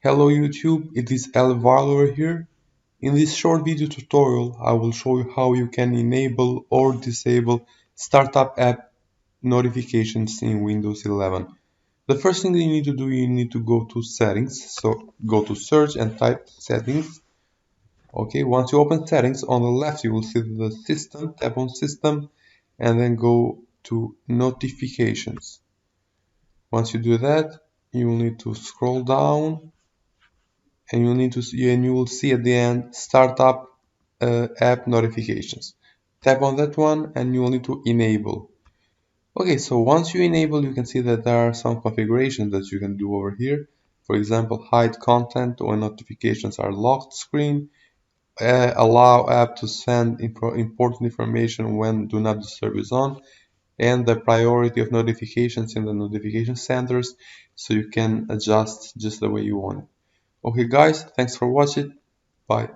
Hello YouTube, it is Elvarlor here. In this short video tutorial, I will show you how you can enable or disable startup app notifications in Windows 11. The first thing that you need to do, you need to go to settings. So go to search and type settings. Okay, once you open settings, on the left you will see the system, tap on system, and then go to notifications. Once you do that, you will need to scroll down and you will see at the end startup app notifications. Tap on that one and you will need to enable. Okay, so once you enable, you can see that there are some configurations that you can do over here. For example, hide content when notifications are locked screen, allow app to send important information when do not disturb is on, and the priority of notifications in the notification centers, so you can adjust just the way you want it. Okay guys, thanks for watching. Bye.